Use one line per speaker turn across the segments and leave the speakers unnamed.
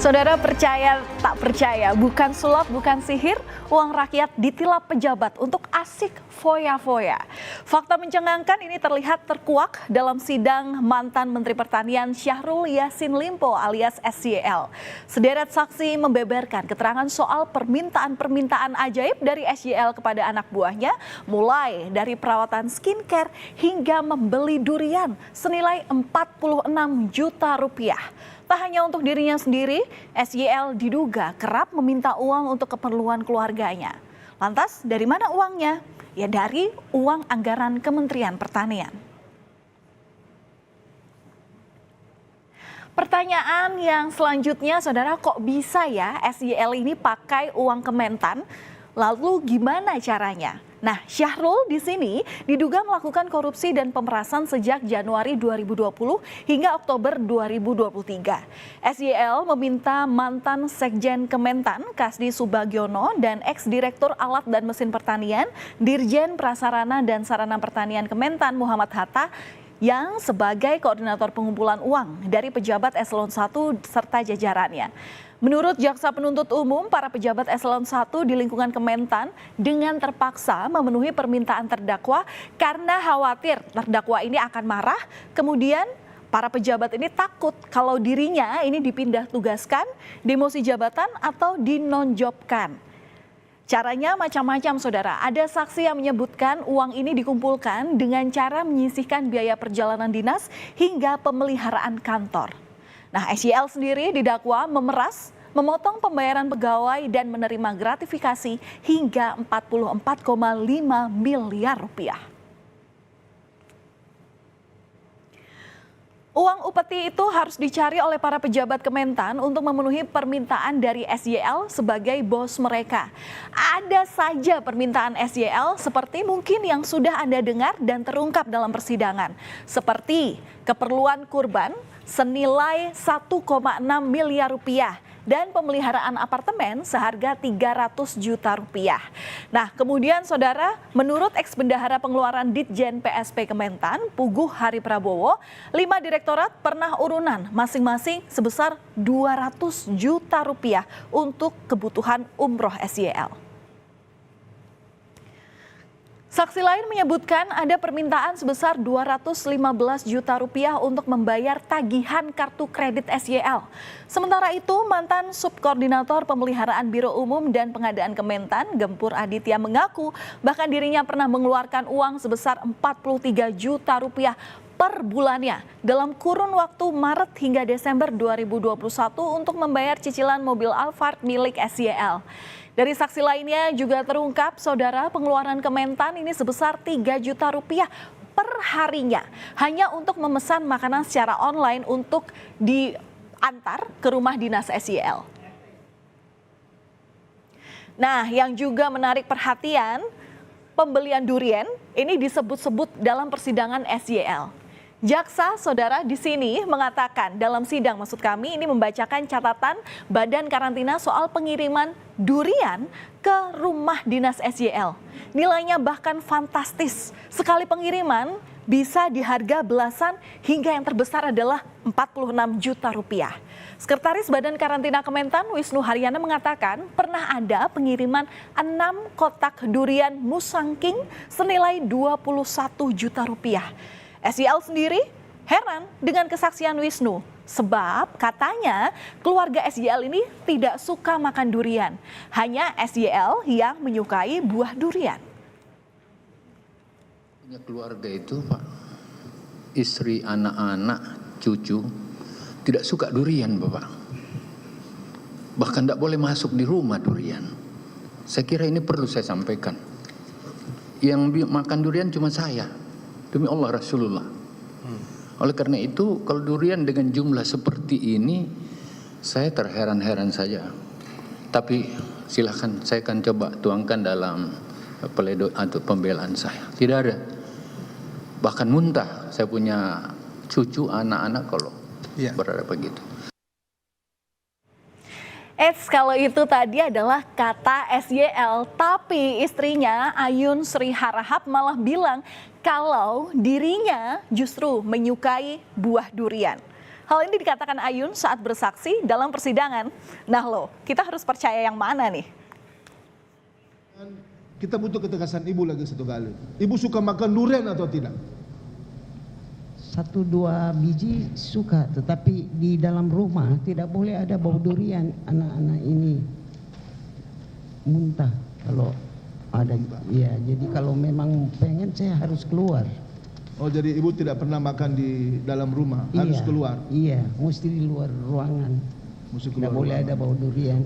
Saudara percaya tak percaya, bukan sulap, bukan sihir, uang rakyat ditilap pejabat untuk asik foya-foya. Fakta mencengangkan ini terlihat terkuak dalam sidang mantan Menteri Pertanian Syahrul Yassin Limpo alias SYL. Sederet saksi membeberkan keterangan soal permintaan-permintaan ajaib dari SYL kepada anak buahnya, mulai dari perawatan skincare hingga membeli durian senilai 46 juta rupiah. Tak hanya untuk dirinya sendiri, SYL diduga kerap meminta uang untuk keperluan keluarganya. Lantas dari mana uangnya? Ya dari uang anggaran Kementerian Pertanian. Pertanyaan yang selanjutnya, saudara, kok bisa ya SYL ini pakai uang Kementan? Lalu gimana caranya? Nah, Syahrul di sini diduga melakukan korupsi dan pemerasan sejak Januari 2020 hingga Oktober 2023. SYL meminta mantan Sekjen Kementan Kasdi Subagiono dan ex-direktur Alat dan Mesin Pertanian Dirjen Prasarana dan Sarana Pertanian Kementan Muhammad Hatta yang sebagai koordinator pengumpulan uang dari pejabat eselon 1 serta jajarannya. Menurut Jaksa Penuntut Umum, para pejabat eselon 1 di lingkungan Kementan dengan terpaksa memenuhi permintaan terdakwa karena khawatir terdakwa ini akan marah. Kemudian para pejabat ini takut kalau dirinya ini dipindah tugaskan, demosi jabatan atau dinonjobkan. Caranya macam-macam, saudara. Ada saksi yang menyebutkan uang ini dikumpulkan dengan cara menyisihkan biaya perjalanan dinas hingga pemeliharaan kantor. Nah, SYL sendiri didakwa memeras, memotong pembayaran pegawai dan menerima gratifikasi hingga 44,5 miliar rupiah. Uang upeti itu harus dicari oleh para pejabat Kementan untuk memenuhi permintaan dari SYL sebagai bos mereka. Ada saja permintaan SYL seperti mungkin yang sudah Anda dengar dan terungkap dalam persidangan. Seperti keperluan kurban senilai 1,6 miliar rupiah dan pemeliharaan apartemen seharga 300 juta rupiah. Nah, kemudian saudara, menurut ex-bendahara pengeluaran Ditjen PSP Kementan, Puguh Hari Prabowo, 5 direktorat pernah urunan masing-masing sebesar 200 juta rupiah untuk kebutuhan umroh SYL. Saksi lain menyebutkan ada permintaan sebesar 215 juta rupiah untuk membayar tagihan kartu kredit SYL. Sementara itu, mantan Subkoordinator Pemeliharaan Biro Umum dan Pengadaan Kementan, Gempur Aditya, mengaku bahkan dirinya pernah mengeluarkan uang sebesar 43 juta rupiah per bulannya dalam kurun waktu Maret hingga Desember 2021 untuk membayar cicilan mobil Alphard milik SYL. Dari saksi lainnya juga terungkap, saudara, pengeluaran Kementan ini sebesar 3 juta rupiah per harinya hanya untuk memesan makanan secara online untuk diantar ke rumah dinas SYL. Nah, yang juga menarik perhatian, pembelian durian ini disebut-sebut dalam persidangan SYL. Jaksa, saudara, di sini mengatakan dalam sidang, maksud kami ini membacakan catatan Badan Karantina soal pengiriman durian ke rumah dinas SYL. Nilainya bahkan fantastis. Sekali pengiriman bisa di harga belasan hingga yang terbesar adalah 46 juta rupiah. Sekretaris Badan Karantina Kementan Wisnu Haryana mengatakan pernah ada pengiriman 6 kotak durian Musangking senilai 21 juta rupiah. SYL sendiri heran dengan kesaksian Wisnu, sebab katanya keluarga SYL ini tidak suka makan durian. Hanya SYL yang menyukai buah durian.
Punya keluarga itu, Pak, istri, anak-anak, cucu, tidak suka durian, Bapak. Bahkan tidak boleh masuk di rumah durian. Saya kira ini perlu saya sampaikan. Yang makan durian cuma saya. Demi Allah, Rasulullah. Oleh karena itu, kalau durian dengan jumlah seperti ini, saya terheran-heran saja. Tapi silakan, saya akan coba tuangkan dalam pledoi atau pembelaan saya. Tidak ada. Bahkan muntah, saya punya cucu, anak-anak kalau berada begitu.
Kalau itu tadi adalah kata SYL, tapi istrinya Ayun Sri Harahap malah bilang kalau dirinya justru menyukai buah durian. Hal ini dikatakan Ayun saat bersaksi dalam persidangan. Nah loh, kita harus percaya yang mana nih?
Kita butuh ketegasan ibu lagi satu kali. Ibu suka makan durian atau tidak?
1-2 biji suka, tetapi di dalam rumah tidak boleh ada bau durian. Anak-anak ini muntah kalau ada. Ya, jadi kalau memang pengen saya harus keluar.
Oh, jadi ibu tidak pernah makan di dalam rumah, harus keluar.
Iya, mesti di luar ruangan.
Mesti
Tidak
keluar.
boleh ada bau durian.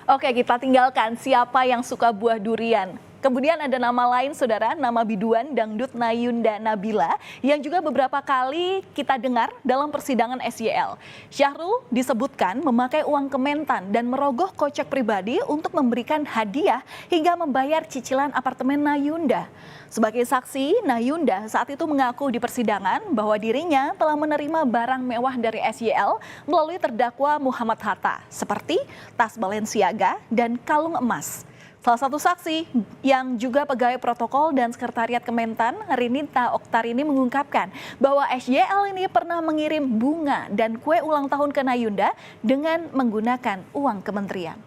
Oke, kita tinggalkan siapa yang suka buah durian. Kemudian ada nama lain, saudara, nama biduan Dangdut Nayunda Nabila yang juga beberapa kali kita dengar dalam persidangan SYL. Syahrul disebutkan memakai uang Kementan dan merogoh kocek pribadi untuk memberikan hadiah hingga membayar cicilan apartemen Nayunda. Sebagai saksi, Nayunda saat itu mengaku di persidangan bahwa dirinya telah menerima barang mewah dari SYL melalui terdakwa Muhammad Hatta, seperti tas Balenciaga dan kalung emas. Salah satu saksi yang juga pegawai protokol dan sekretariat Kementan, Rinita Oktarini mengungkapkan bahwa SYL ini pernah mengirim bunga dan kue ulang tahun ke Nayunda dengan menggunakan uang kementerian.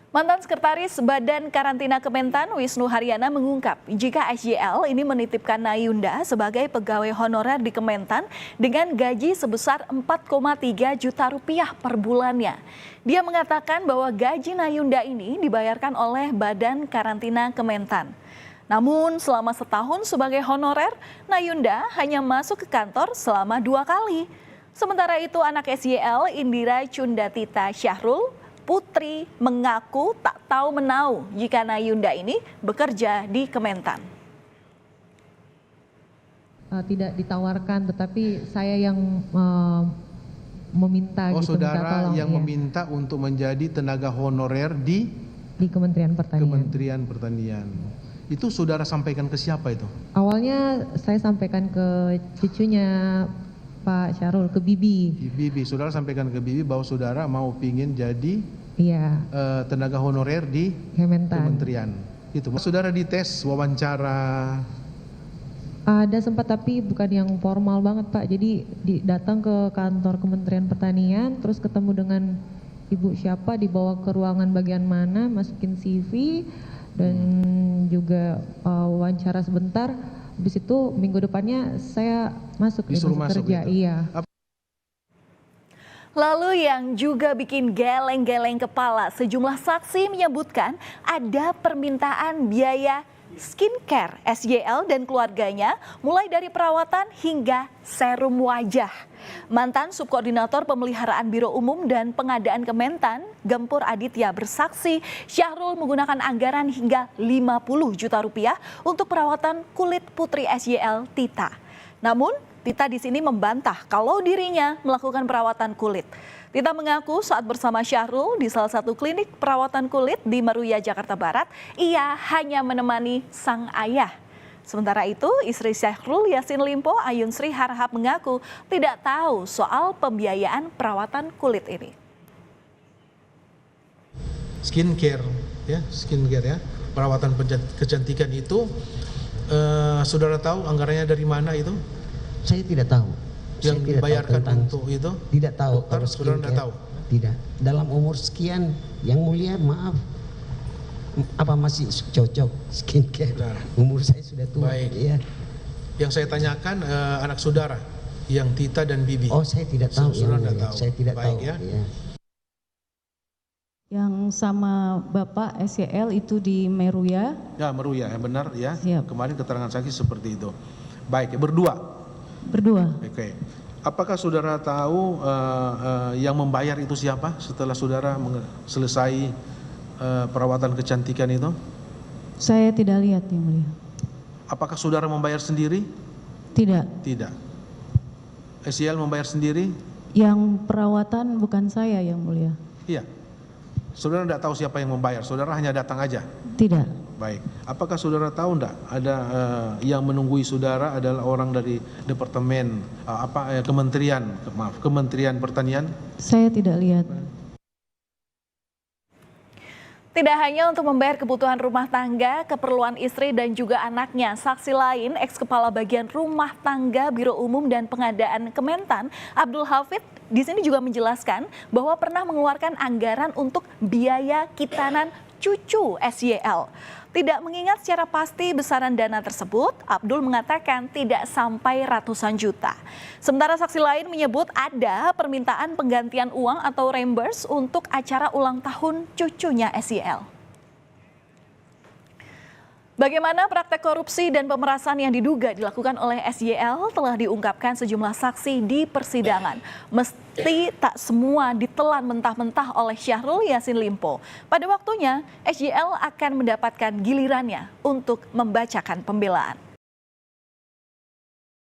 Mantan Sekretaris Badan Karantina Kementan Wisnu Haryana mengungkap jika SYL ini menitipkan Nayunda sebagai pegawai honorer di Kementan dengan gaji sebesar 4,3 juta rupiah per bulannya. Dia mengatakan bahwa gaji Nayunda ini dibayarkan oleh Badan Karantina Kementan. Namun selama setahun sebagai honorer, Nayunda hanya masuk ke kantor selama 2 kali. Sementara itu anak SYL Indira Cundatita Syahrul Putri mengaku tak tahu menau jika Nayunda ini bekerja di Kementan.
Tidak ditawarkan, tetapi saya yang meminta.
Oh,
gitu, minta
saudara
tolong,
yang
ya,
meminta untuk menjadi tenaga honorer di
Kementerian Pertanian.
Kementerian Pertanian. Itu saudara sampaikan ke siapa itu?
Awalnya saya sampaikan ke cucunya Pak Syahrul, ke Bibi.
Bibi, saudara sampaikan ke Bibi bahwa saudara mau pingin jadi
Iya,
tenaga honorer di
Kementan.
Kementerian. Itu. Saudara dites wawancara.
Ada sempat, tapi bukan yang formal banget, Pak. Jadi datang ke kantor Kementerian Pertanian, terus ketemu dengan ibu siapa, dibawa ke ruangan bagian mana, masukin CV dan juga wawancara sebentar. Habis itu minggu depannya saya masuk
Disuruh masuk
kerja.
gitu.
Iya.
Lalu yang juga bikin geleng-geleng kepala, sejumlah saksi menyebutkan ada permintaan biaya skincare SYL dan keluarganya mulai dari perawatan hingga serum wajah. Mantan Subkoordinator Pemeliharaan Biro Umum dan Pengadaan Kementan, Gempur Aditya bersaksi Syahrul menggunakan anggaran hingga 50 juta rupiah untuk perawatan kulit putri SYL Tita. Namun Tita di sini membantah kalau dirinya melakukan perawatan kulit. Tita mengaku saat bersama Syahrul di salah satu klinik perawatan kulit di Meruya, Jakarta Barat, ia hanya menemani sang ayah. Sementara itu, istri Syahrul Yassin Limpo, Ayun Sri Harahap mengaku tidak tahu soal pembiayaan perawatan kulit ini.
Skincare ya, perawatan kecantikan itu, saudara tahu anggarannya dari mana itu?
Saya tidak tahu.
Yang
Saya tidak
dibayarkan
tahu
untuk itu?
Tidak tahu.
Dokter,
Kalau
saudara tidak
skincare,
tahu?
Tidak. Dalam umur sekian, yang mulia maaf, apa masih cocok skincare?
Nah.
Umur saya sudah tua.
Baik.
Ya.
Yang saya tanyakan anak saudara, yang Tita dan Bibi.
Oh, saya tidak tahu.
Saudara
yang
tidak
mulia.
tahu.
Saya tidak
Baik,
tahu.
ya.
Ya.
Yang sama Bapak SYL itu di Meruya.
Ya, Meruya, ya benar ya.
Siap.
Kemarin keterangan saksi seperti itu. Baik, berdua.
Berdua.
Oke. Apakah saudara tahu yang membayar itu siapa setelah saudara selesai perawatan kecantikan itu?
Saya tidak lihat yang mulia.
Apakah saudara membayar sendiri?
Tidak.
Tidak. SYL membayar sendiri?
Yang perawatan bukan saya yang mulia.
Iya. Saudara tidak tahu siapa yang membayar, saudara hanya datang aja?
Tidak.
Baik. Apakah saudara tahu enggak ada yang menunggui saudara adalah orang dari departemen Kementerian Pertanian?
Saya tidak lihat.
Tidak hanya untuk membayar kebutuhan rumah tangga, keperluan istri dan juga anaknya, saksi lain ex-kepala bagian rumah tangga Biro Umum dan Pengadaan Kementan, Abdul Hafid, di sini juga menjelaskan bahwa pernah mengeluarkan anggaran untuk biaya kitanan cucu SYL. Tidak mengingat secara pasti besaran dana tersebut, Abdul mengatakan tidak sampai ratusan juta. Sementara saksi lain menyebut ada permintaan penggantian uang atau reimburse untuk acara ulang tahun cucunya SYL. Bagaimana praktek korupsi dan pemerasan yang diduga dilakukan oleh SYL telah diungkapkan sejumlah saksi di persidangan. Mesti tak semua ditelan mentah-mentah oleh Syahrul Yassin Limpo. Pada waktunya, SYL akan mendapatkan gilirannya untuk membacakan pembelaan.